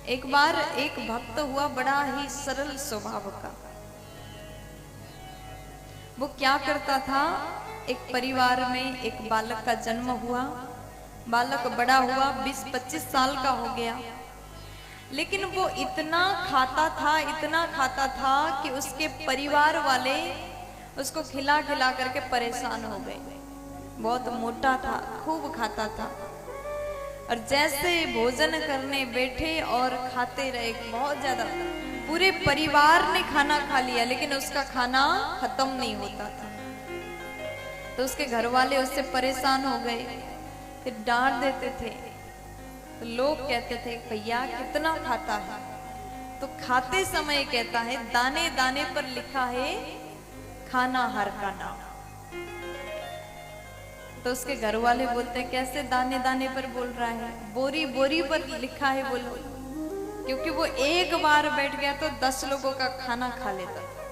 एक बार एक भक्त हुआ बड़ा ही सरल स्वभाव का। वो क्या करता था, एक परिवार में एक बालक का जन्म हुआ। बालक बड़ा हुआ, 20-25 साल का हो गया, लेकिन वो इतना खाता था कि उसके परिवार वाले उसको खिला खिला करके परेशान हो गए। बहुत मोटा था, खूब खाता था, और जैसे भोजन करने बैठे और खाते रहे बहुत ज्यादा। पूरे परिवार ने खाना खा लिया लेकिन उसका खाना खत्म नहीं होता था। तो उसके घर वाले उससे परेशान हो गए, फिर डांट देते थे। तो लोग कहते थे भैया कितना खाता है। तो खाते समय कहता है दाने दाने पर लिखा है खाना हर का नाम। तो उसके घर वाले बोलते कैसे दाने दाने पर बोल रहा है, बोरी बोरी पर लिखा है बोलो, क्योंकि वो एक बार बैठ गया तो 10 लोगों का खाना खा लेता था।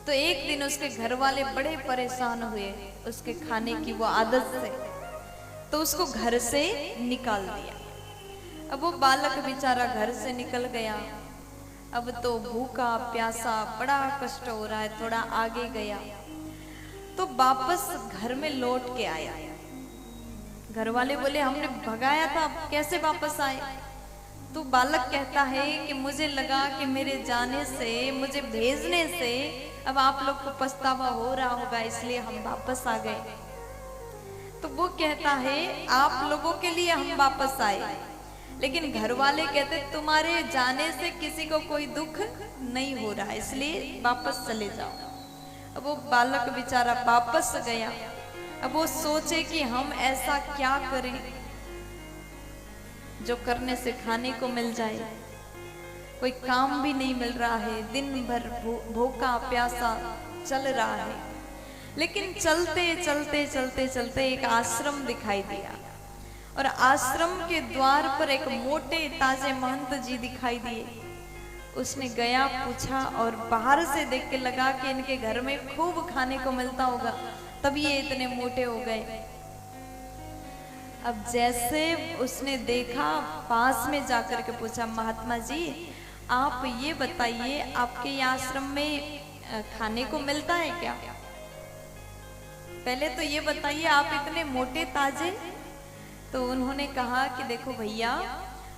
तो एक दिन उसके घर वाले बड़े परेशान हुए उसके खाने की वो आदत से, तो उसको घर से निकाल दिया। अब वो बालक बेचारा घर से निकल गया। अब तो भूखा प्यासा बड़ा कष्ट हो रहा है। थोड़ा आगे गया तो वापस घर में लौट के आया। घर वाले बोले हमने भगाया था, अब कैसे वापस आए। तो बालक कहता है कि मुझे लगा कि मेरे जाने से, मुझे भेजने से अब आप लोग को पछतावा हो रहा होगा, इसलिए हम वापस आ गए। तो वो कहता है आप लोगों के लिए हम वापस आए, लेकिन घर वाले कहते तुम्हारे जाने से किसी को कोई दुख नहीं हो रहा, इसलिए वापस चले जाओ। अब वो बालक बेचारा वापस गया। अब वो सोचे कि हम ऐसा क्या करें जो करने से खाने को मिल जाए। कोई काम भी नहीं मिल रहा है, दिन भर भूखा प्यासा चल रहा है। लेकिन चलते चलते चलते चलते एक आश्रम दिखाई दिया, और आश्रम के द्वार पर एक मोटे ताजे महंत जी दिखाई दिए। उसने गया, पूछा, और बाहर से देख के लगा कि इनके घर में खूब खाने को मिलता होगा, तभी ये इतने मोटे हो गए। अब जैसे उसने देखा, पास में जाकर के पूछा महात्मा जी आप ये बताइए आपके आश्रम में खाने को मिलता है क्या? पहले तो ये बताइए आप इतने मोटे ताजे। तो उन्होंने कहा कि देखो भैया,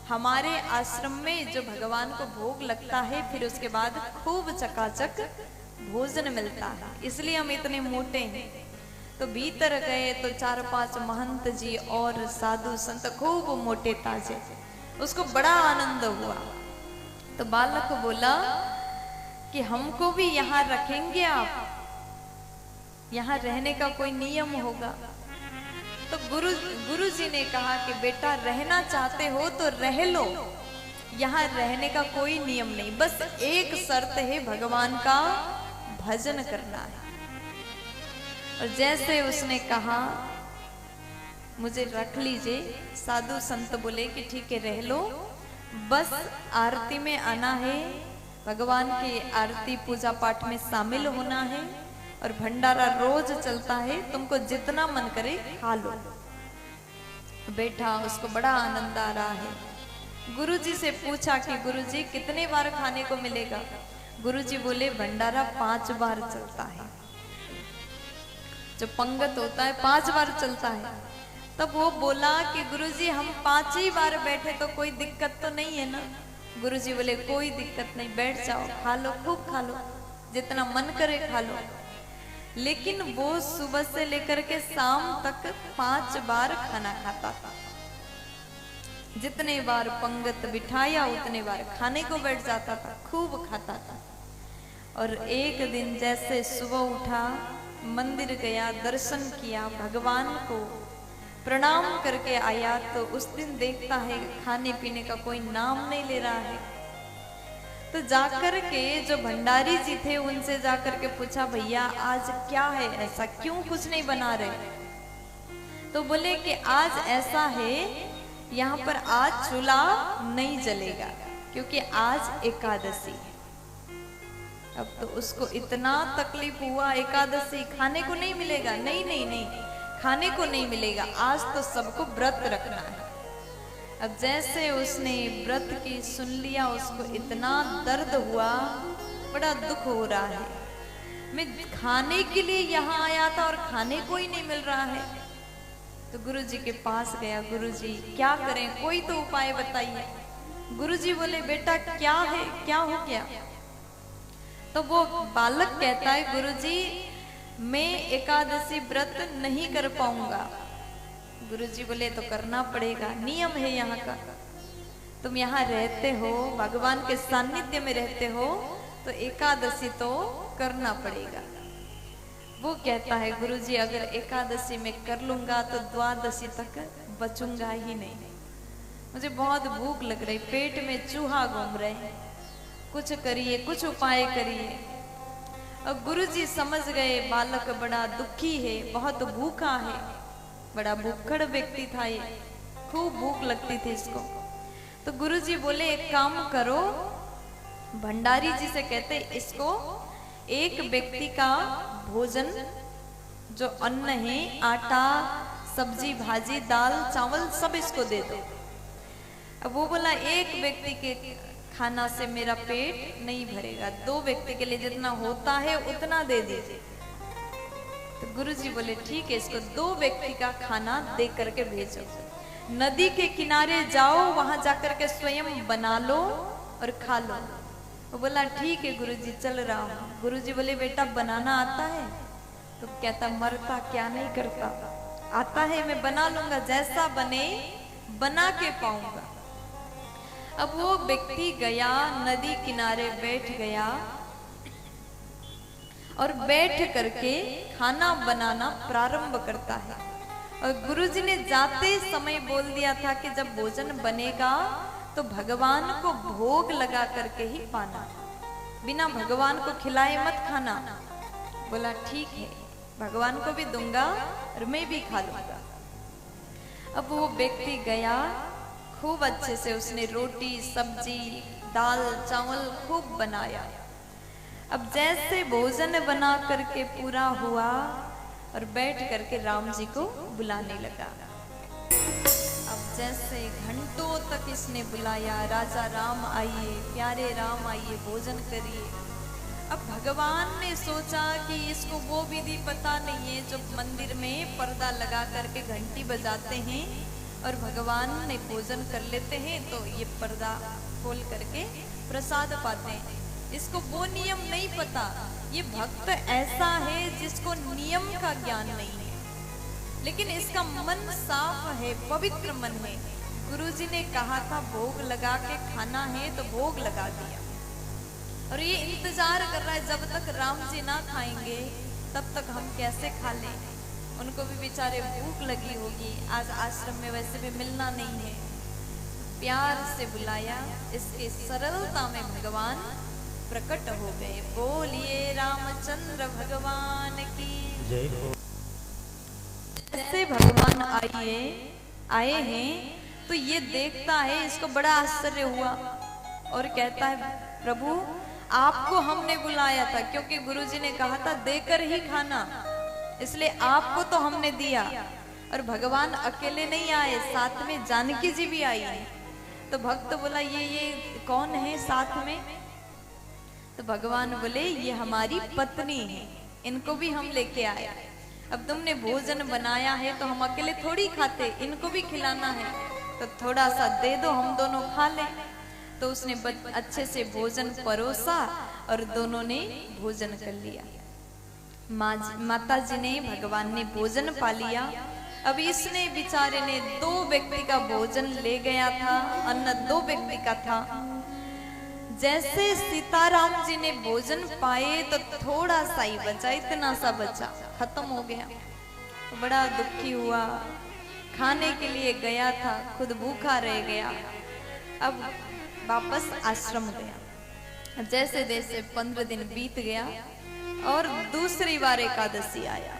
हमारे आश्रम में जो भगवान को भोग लगता है फिर उसके बाद खूब चकाचक भोजन मिलता है, इसलिए हम इतने मोटे हैं। तो भीतर गए तो 4-5 महंत जी और साधु संत खूब मोटे ताजे। उसको बड़ा आनंद हुआ। तो बालक बोला कि हमको भी यहाँ रखेंगे आप, यहाँ रहने का कोई नियम होगा। तो गुरु जी ने कहा कि बेटा रहना चाहते हो तो रह लो, यहाँ रहने का कोई नियम नहीं, बस एक शर्त है भगवान का भजन करना है। और जैसे उसने कहा मुझे रख लीजिए, साधु संत बोले कि ठीक है रह लो, बस आरती में आना है, भगवान की आरती पूजा पाठ में शामिल होना है, और भंडारा रोज चलता है, तुमको जितना मन करे खा लो। बैठा, उसको बड़ा आनंद आ रहा है। गुरुजी से पूछा कि गुरुजी कितने बार खाने को मिलेगा? गुरुजी बोले भंडारा 5 बार चलता है, जो पंगत होता है 5 बार चलता है। तब वो बोला कि गुरुजी हम 5 ही बार बैठे तो कोई दिक्कत तो नहीं है ना? गुरुजी बोले कोई दिक्कत नहीं, बैठ जाओ, खा लो, खूब खा लो, जितना मन करे खा लो। लेकिन वो सुबह से लेकर के शाम तक 5 बार खाना खाता था। जितने बार पंगत बिठाया उतने बार खाने को बैठ जाता था, खूब खाता था। और एक दिन जैसे सुबह उठा, मंदिर गया, दर्शन किया, भगवान को प्रणाम करके आया, तो उस दिन देखता है खाने पीने का कोई नाम नहीं ले रहा है। तो जाकर के जो भंडारी जी थे उनसे जाकर के पूछा भैया आज क्या है, ऐसा क्यों कुछ नहीं बना रहे? तो बोले कि आज ऐसा है, यहाँ पर आज चूल्हा नहीं जलेगा क्योंकि आज एकादशी है। अब तो उसको इतना तकलीफ हुआ, एकादशी खाने को नहीं मिलेगा। नहीं नहीं नहीं, खाने को नहीं मिलेगा, आज तो सबको व्रत रखना है। अब जैसे उसने व्रत की सुन लिया, उसको इतना दर्द हुआ, बड़ा दुख हो रहा है। मैं खाने के लिए यहाँ आया था और खाने को ही नहीं मिल रहा है। तो गुरुजी के पास गया, गुरुजी क्या करें, कोई तो उपाय बताइए। गुरुजी बोले बेटा क्या है, क्या हो गया? तो वो बालक कहता है गुरुजी मैं एकादशी व्रत नहीं कर पाऊंगा। गुरुजी बोले तो करना पड़ेगा, नियम है यहाँ का। तुम यहाँ रहते हो, भगवान के सानिध्य में रहते हो, तो एकादशी तो करना पड़ेगा। वो कहता है गुरुजी अगर एकादशी में कर लूंगा तो द्वादशी तक बचूंगा ही नहीं। मुझे बहुत भूख लग रही, पेट में चूहा घूम रहे, कुछ करिए, कुछ उपाय करिए। अब गुरुजी समझ गए बालक बड़ा दुखी है, बहुत भूखा है, बड़ा भूखड़ व्यक्ति था ये, खूब भूख लगती थी इसको। तो गुरुजी बोले एक काम करो, भंडारी जी से कहते इसको एक व्यक्ति का भोजन जो अन्न है, आटा, सब्जी, भाजी, दाल, चावल सब इसको दे दो। अब वो बोला एक व्यक्ति के खाना से मेरा पेट नहीं भरेगा, 2 व्यक्ति के लिए जितना होता है उतना दे दीजिए। तो गुरुजी बोले ठीक है, इसको 2 व्यक्ति का खाना दे करके भेजो। नदी के किनारे जाओ, वहां जाकर के स्वयं बना लो और खा लो। वो बोला ठीक है गुरुजी चल रहा हूँ। गुरुजी बोले बेटा बनाना आता है? तो कहता मरता क्या नहीं करता, आता है, मैं बना लूंगा, जैसा बने बना के पाऊंगा। अब वो व्यक्ति गया, नदी किनारे बैठ गया और बैठ करके खाना बनाना प्रारंभ करता है। और गुरुजी ने जाते समय बोल दिया था कि जब भोजन बनेगा तो भगवान को भोग लगा करके ही पाना, बिना भगवान को खिलाए मत खाना। बोला ठीक है, भगवान को भी दूंगा और मैं भी खा लूंगा। अब वो व्यक्ति गया, खूब अच्छे से उसने रोटी, सब्जी, दाल, चावल खूब बनाया। अब जैसे भोजन बना करके पूरा हुआ और बैठ करके राम जी को बुलाने लगा। अब जैसे घंटों तक इसने बुलाया, राजा राम आइए, प्यारे राम आइए, भोजन करिए। अब भगवान ने सोचा कि इसको वो विधि पता नहीं है जो मंदिर में पर्दा लगा करके घंटी बजाते हैं और भगवान ने भोजन कर लेते हैं तो ये पर्दा खोल करके प्रसाद पाते हैं। इसको वो नियम नहीं पता। ये भक्त ऐसा है जिसको नियम का ज्ञान नहीं है, लेकिन इसका मन साफ है, पवित्र मन है। गुरुजी ने कहा था भोग लगा के खाना है तो भोग लगा दिया, और ये इंतजार कर रहा है जब तक राम जी ना खाएंगे तब तक हम कैसे खा लें। उनको भी बेचारे भूख लगी होगी, आज आश्रम में वैसे भी मिलना नहीं है। प्यार से बुलाया, इसके सरलता में भगवान प्रकट हो गए। बोलिए रामचंद्र भगवान की जय हो। जैसे भगवान आए हैं तो ये देखता है, इसको बड़ा आश्चर्य हुआ और कहता है प्रभु आपको हमने बुलाया था, क्योंकि गुरुजी ने कहा था देकर ही खाना, इसलिए आपको तो हमने दिया। और भगवान अकेले नहीं आए, साथ में जानकी जी भी आई है। तो भक्त बोला ये कौन है साथ में? तो भगवान बोले ये हमारी पत्नी है, इनको भी हम लेके आए। अब तुमने भोजन बनाया है तो हम अकेले थोड़ी खाते, इनको भी खिलाना है, तो थोड़ा सा दे दो, हम दोनों खा लें। तो उसने अच्छे से भोजन परोसा और दोनों ने भोजन कर लिया। माता जी ने, भगवान ने भोजन पा लिया। अब इसने बेचारे ने 2 व्यक्ति का भोजन ले गया था, अन्न 2 व्यक्ति का था। जैसे सीताराम जी ने भोजन पाए तो थोड़ा सा ही बचा, इतना सा बचा, खत्म हो गया। तो बड़ा दुखी हुआ, खाने के लिए गया था, खुद भूखा रह गया। अब वापस आश्रम गया। जैसे जैसे 15 दिन बीत गया और दूसरी बार एकादशी आया,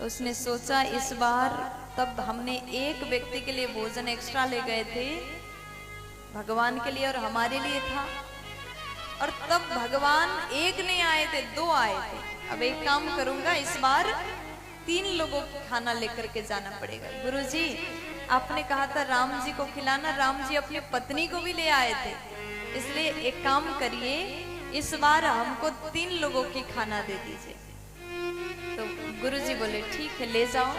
उसने सोचा इस बार, तब हमने एक व्यक्ति के लिए भोजन एक्स्ट्रा ले गए थे, भगवान के लिए और हमारे लिए था, और तब भगवान एक नहीं आए थे, 2 आए थे। अब एक काम करूंगा, इस बार 3 लोगों को खाना लेकर के जाना पड़ेगा। गुरुजी आपने कहा था राम जी को खिलाना, राम जी अपनी पत्नी को भी ले आए थे, इसलिए एक काम करिए, इस बार हमको 3 लोगों की खाना दे दीजिए। तो गुरुजी बोले ठीक है ले जाओ।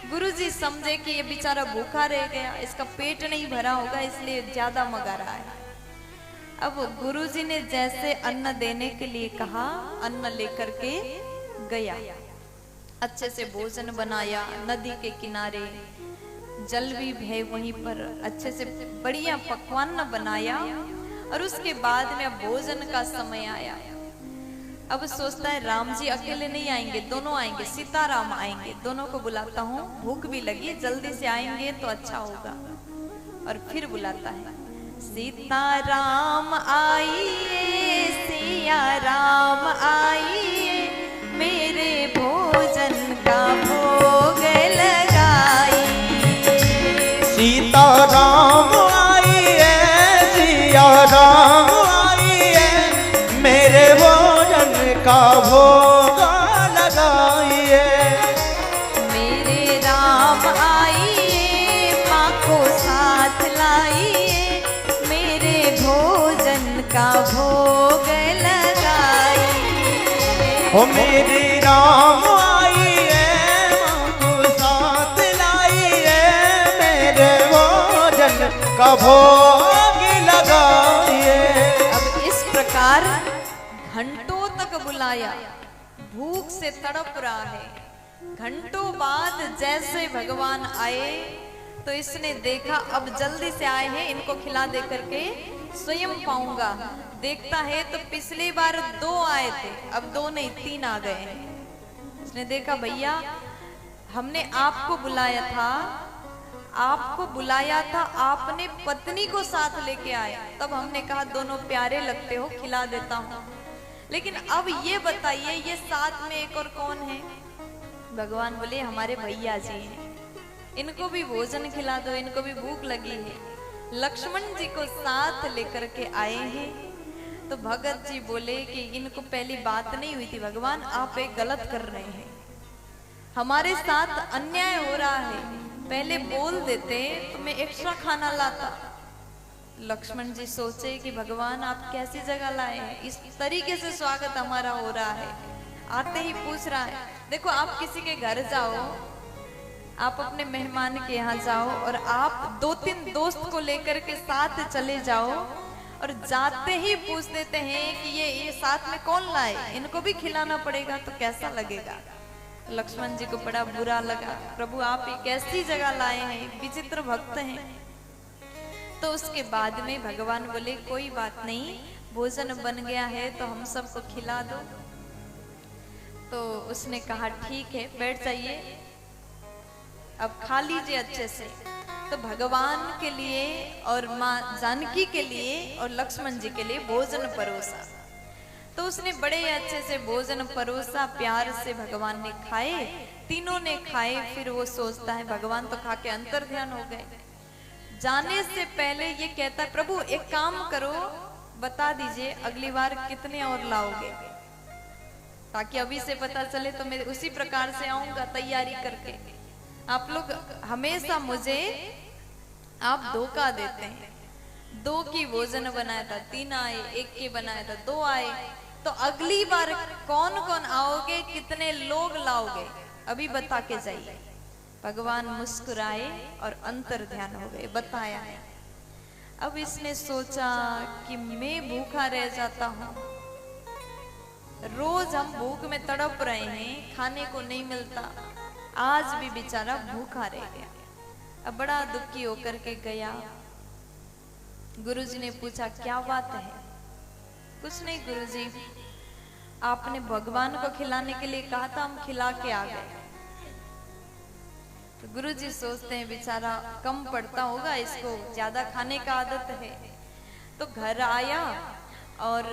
गुरुजी समझे कि ये बेचारा भूखा रह गया, इसका पेट नहीं भरा होगा, इसलिए ज्यादा मंगा रहा है। अब गुरुजी ने जैसे अन्न देने के लिए कहा, अन्न लेकर के गया, अच्छे से भोजन बनाया, नदी के किनारे जल भी है वहीं पर, अच्छे से बढ़िया पकवान बनाया। और उसके बाद में अब भोजन का समय आया। अब सोचता है राम जी अकेले नहीं आएंगे, दोनों आएंगे, सीताराम आएंगे, दोनों को बुलाता हूँ, भूख भी लगी, जल्दी से आएंगे तो अच्छा होगा। और फिर बुलाता है, सीताराम आइए, सिया राम आइए, मेरे भोजन का भोग लगाइए। सीताराम आइए, सिया राम आइए, मेरे भोजन का भोग लगाइए। मेरे राम आइए, माँ को साथ लाइए, मेरे भोजन का भोग लगाइए। ओ मेरे राम आइए, माँ को साथ लाइए, मेरे भोजन का भोग लगाइए। अब इस प्रकार घंटों तक बुलाया, भूख से तड़प रहा है। घंटों बाद जैसे भगवान आए तो इसने देखा अब जल्दी से आए हैं, इनको खिला दे करके स्वयं पाऊंगा। देखता है तो पिछली बार 2 आए थे, अब 2 नहीं 3 आ गए हैं। उसने देखा भैया हमने आपको बुलाया था, आपने पत्नी को साथ लेके आए, तब हमने कहा दोनों प्यारे लगते हो, खिला देता हूँ। लेकिन अब ये बताइए ये साथ में एक और कौन है? भगवान बोले हमारे भैया जी हैं, इनको भी भोजन खिला दो, इनको भी भूख लगी है। लक्ष्मण जी को साथ लेकर के आए हैं। तो भगत जी बोले कि इनको पहली बात नहीं हुई थी, भगवान आप एक गलत कर रहे हैं, हमारे साथ अन्याय हो रहा है, पहले बोल देते तो मैं एक्स्ट्रा खाना लाता। लक्ष्मण जी सोचे कि भगवान आप कैसी जगह लाए हैं, इस तरीके से स्वागत हमारा हो रहा है, आते ही पूछ रहा है। देखो आप किसी के घर जाओ, आप अपने मेहमान के यहाँ जाओ और आप 2-3 दोस्त को लेकर के साथ चले जाओ और जाते ही पूछ देते हैं कि ये साथ में कौन लाए, इनको भी खिलाना पड़ेगा तो कैसा लगेगा। लक्ष्मण जी को बड़ा बुरा लगा, प्रभु आप एक ऐसी जगह लाए हैं, विचित्र भक्त हैं। तो उसके बाद में भगवान बोले कोई बात नहीं, भोजन बन गया है तो हम सबको खिला दो। तो उसने कहा ठीक है बैठ जाइए, अब खा लीजिए अच्छे से। तो भगवान के लिए और माँ जानकी के लिए और लक्ष्मण जी के लिए भोजन परोसा। तो उसने बड़े अच्छे से भोजन परोसा, प्यार से भगवान ने खाए, तीनों ने खाए। फिर वो सोचता है, भगवान तो खा के अंतर ध्यान हो गए। जाने से पहले ये कहता है प्रभु एक काम करो, बता दीजिए अगली बार कितने और लाओगे, ताकि अभी से पता चले तो मैं उसी प्रकार से आऊंगा तैयारी करके। आप लोग हमेशा मुझे आप धोखा देते हैं। 2 की भोजन बनाया था, 3 आए, 1 के बनाया था 2 आए, तो अगली बार कौन कौन आओगे, कितने लोग लाओगे, अभी बता के जाइए। भगवान मुस्कुराए और अंतर ध्यान हो गए, बताया है। अब इसने सोचा कि मैं भूखा रह जाता हूं, रोज हम भूख में तड़प रहे हैं, खाने को नहीं मिलता, आज भी बेचारा भूखा रह गया। अब बड़ा दुखी होकर के गया। गुरुजी ने पूछा क्या बात है? कुछ नहीं गुरुजी, आपने भगवान को खिलाने के लिए कहा था, हम खिला के आ गए। तो गुरुजी सोचते हैं बेचारा कम पड़ता होगा, इसको ज्यादा खाने का आदत है। तो घर आया और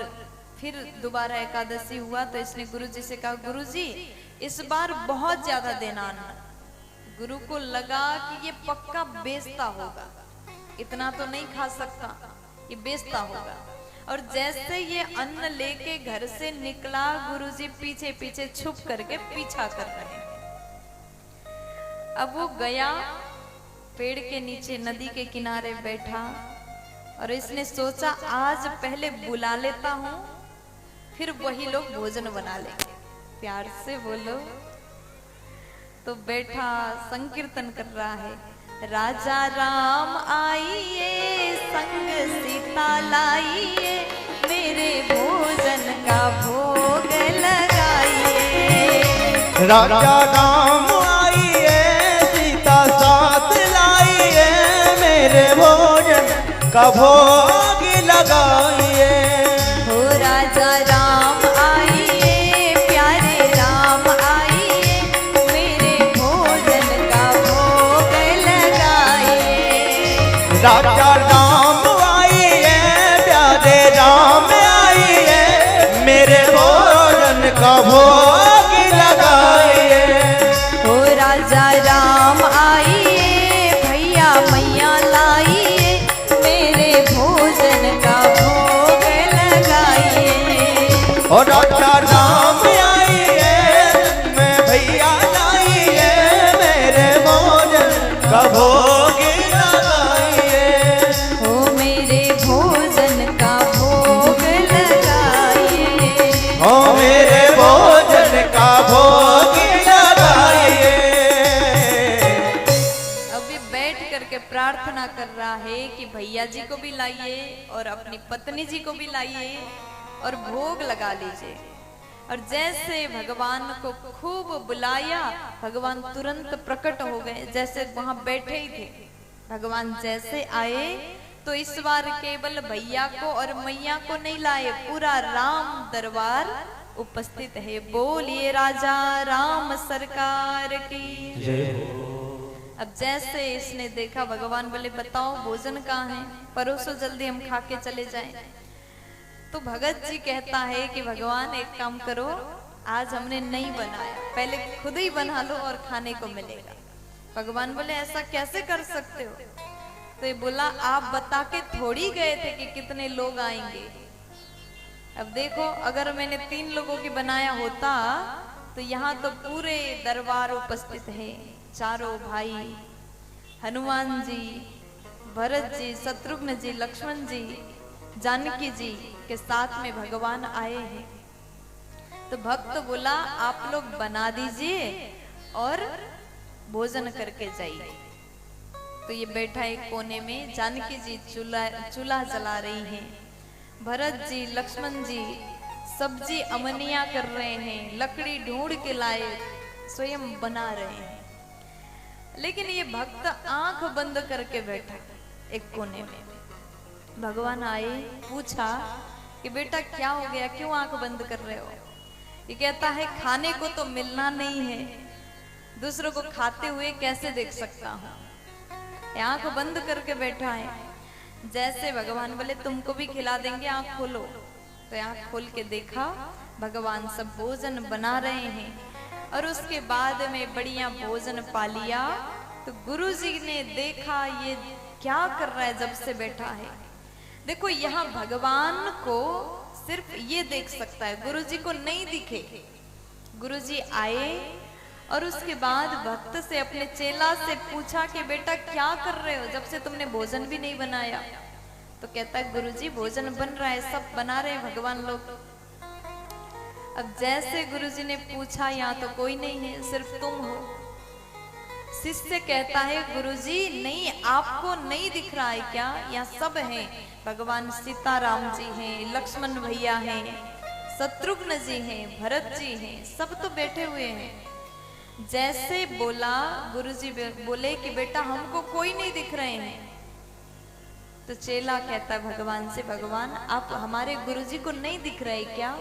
फिर दोबारा एकादशी हुआ तो इसने गुरुजी से कहा गुरुजी इस बार बहुत ज्यादा देना अन्न। गुरु को लगा कि ये पक्का बेचता होगा, इतना तो नहीं खा सकता, ये बेचता होगा। और जैसे ये अन्न लेके घर से निकला, गुरुजी पीछे पीछे छुप करके पीछा कर रहे हैं। अब वो गया पेड़ के नीचे नदी के किनारे बैठा और इसने सोचा आज पहले बुला लेता हूं, फिर वही लोग भोजन बना लेंगे। प्यार से बोलो। तो बैठा संकीर्तन कर रहा है, राजा राम आइए संग सीता लाइए, मेरे भोजन का भोग लगाइए। राजा राम आइए सीता साथ लाइए, मेरे भोजन का भोग लगाइए। हो राजा राम आइए, प्यारे राम आइए, मेरे भोजन का भोग लगाइए। राजा राम आइए, प्यारे राम आइए, मेरे भोजन का भोग लगाइए। हो राजा राम आइए, भैया मैया लाइए, मेरे भोजन का भोग लगाइए। और राजा राम आइए, मैं भैया लाइए, मेरे भोजन का भोग लगाइए। हो मेरे भोजन का भोग लगाइए। हो मेरे भोजन का भोग लगाइए। अभी बैठ करके प्रार्थना कर रहा है कि भैया जी को भी लाइए और अपनी पत्नी जी को भी लाइए और भोग लगा लीजिए। और जैसे भगवान को खूब बुलाया, भगवान तुरंत प्रकट हो गए, जैसे वहां बैठे ही थे। भगवान जैसे आए तो इस बार केवल भैया को और मैया को नहीं लाए, पूरा राम दरबार उपस्थित है। बोलिए राजा राम सरकार की। अब जैसे इसने देखा, भगवान बोले बताओ भोजन कहाँ है, परोसो जल्दी हम खा के चले जाएं। तो भगत जी कहता है कि भगवान एक काम करो, आज हमने नहीं बनाया, पहले खुद ही बना लो और खाने को मिलेगा। भगवान बोले ऐसा कैसे कर सकते हो? तो ये बोला आप बता के थोड़ी गए थे कि कितने लोग आएंगे। अब देखो अगर मैंने 3 लोगों की बनाया होता तो यहाँ तो पूरे दरबार उपस्थित है, चारों भाई, हनुमान जी, भरत जी, शत्रुघ्न जी, लक्ष्मण जी, जानकी जी के साथ में भगवान आए हैं। तो भक्त बोला आप लोग बना दीजिए और भोजन करके जाइए। तो ये बैठा एक कोने में, जानकी जी चूल्हा जला रही हैं, भरत जी, लक्ष्मण जी सब्जी अमनिया कर रहे हैं, लकड़ी ढूंढ के लाए स्वयं बना रहे हैं। लेकिन ये भक्त आंख बंद करके बैठा एक कोने में। भगवान आए, पूछा कि बेटा क्या हो गया, क्यों आंख बंद कर रहे हो? ये कहता है खाने को तो मिलना नहीं है, दूसरों को खाते हुए कैसे देख सकता हूँ। आंख बंद करके बैठा है। जैसे भगवान बोले तुमको भी खिला देंगे, आंख खोलो। तो आंख खोल के देखा, भगवान सब भोजन बना रहे हैं और उसके बाद में बढ़िया भोजन पा लिया। तो गुरु जी ने देखा ये क्या कर रहा है, जब से बैठा है। देखो यहाँ भगवान को सिर्फ ये देख सकता है, गुरु जी को नहीं दिखे। गुरु जी आए और उसके बाद भक्त से, अपने चेला से पूछा कि बेटा क्या कर रहे हो, जब से तुमने भोजन भी नहीं बनाया। तो कहता है गुरुजी भोजन बन रहा है, सब बना रहे हैं भगवान लोग। अब जैसे गुरुजी ने पूछा यहाँ तो कोई नहीं है, सिर्फ तुम हो। शिष्य कहता है गुरुजी नहीं, आपको नहीं दिख रहा है क्या? यहाँ सब हैं, भगवान सीताराम जी हैं, लक्ष्मण भैया हैं, शत्रुघ्न जी हैं, भरत जी हैं, सब तो बैठे हुए हैं। जैसे बोला, गुरुजी बोले कि बेटा हमको कोई नहीं दिख रहे हैं। तो चेला कहता है भगवान से, भगवान आप हमारे गुरुजी को नहीं दिख रहे क्या?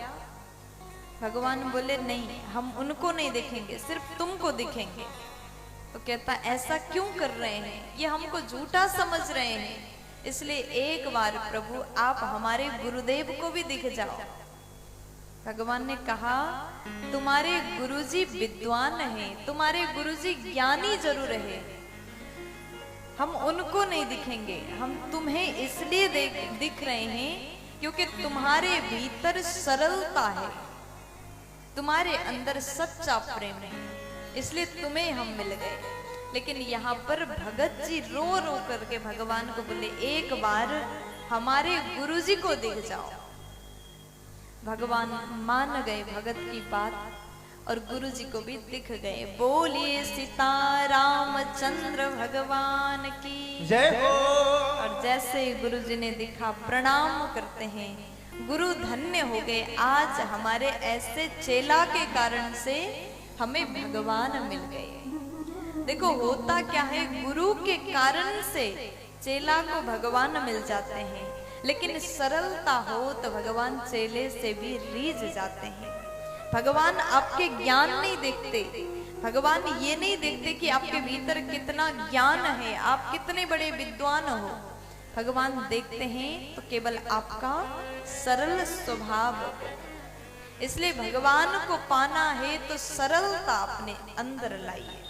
भगवान बोले नहीं, हम उनको नहीं देखेंगे, सिर्फ तुमको दिखेंगे। तो कहता ऐसा क्यों कर रहे हैं, ये हमको झूठा समझ रहे हैं, इसलिए एक बार प्रभु आप हमारे गुरुदेव को भी दिख जाओ। भगवान ने कहा तुम्हारे गुरुजी विद्वान हैं, तुम्हारे गुरुजी ज्ञानी जरूर है, हम उनको नहीं दिखेंगे, हम तुम्हें इसलिए दिख रहे हैं क्योंकि तुम्हारे भीतर सरलता है, तुम्हारे अंदर सच्चा प्रेम है, इसलिए तुम्हें हम मिल गए। लेकिन यहाँ पर भगत जी रो रो करके भगवान को बोले, एक बार हमारे गुरुजी को दिख जाओ। भगवान मान गए भगत की बात और गुरुजी को भी दिख गए। बोलिए सीता रामचंद्र भगवान की जय हो। और जैसे गुरुजी ने दिखा प्रणाम करते हैं, गुरु धन्य हो गए, आज हमारे ऐसे चेला के कारण से हमें भगवान मिल गए। देखो होता क्या है, गुरु के कारण से चेला को भगवान मिल जाते हैं, लेकिन सरलता हो तो भगवान चेले से भी रीझ जाते हैं। भगवान आपके ज्ञान नहीं देखते, भगवान ये नहीं देखते कि आपके भीतर कितना ज्ञान है, आप कितने बड़े विद्वान हो। भगवान देखते हैं तो केवल आपका सरल स्वभाव। इसलिए भगवान को पाना है तो सरलता अपने अंदर लाइए।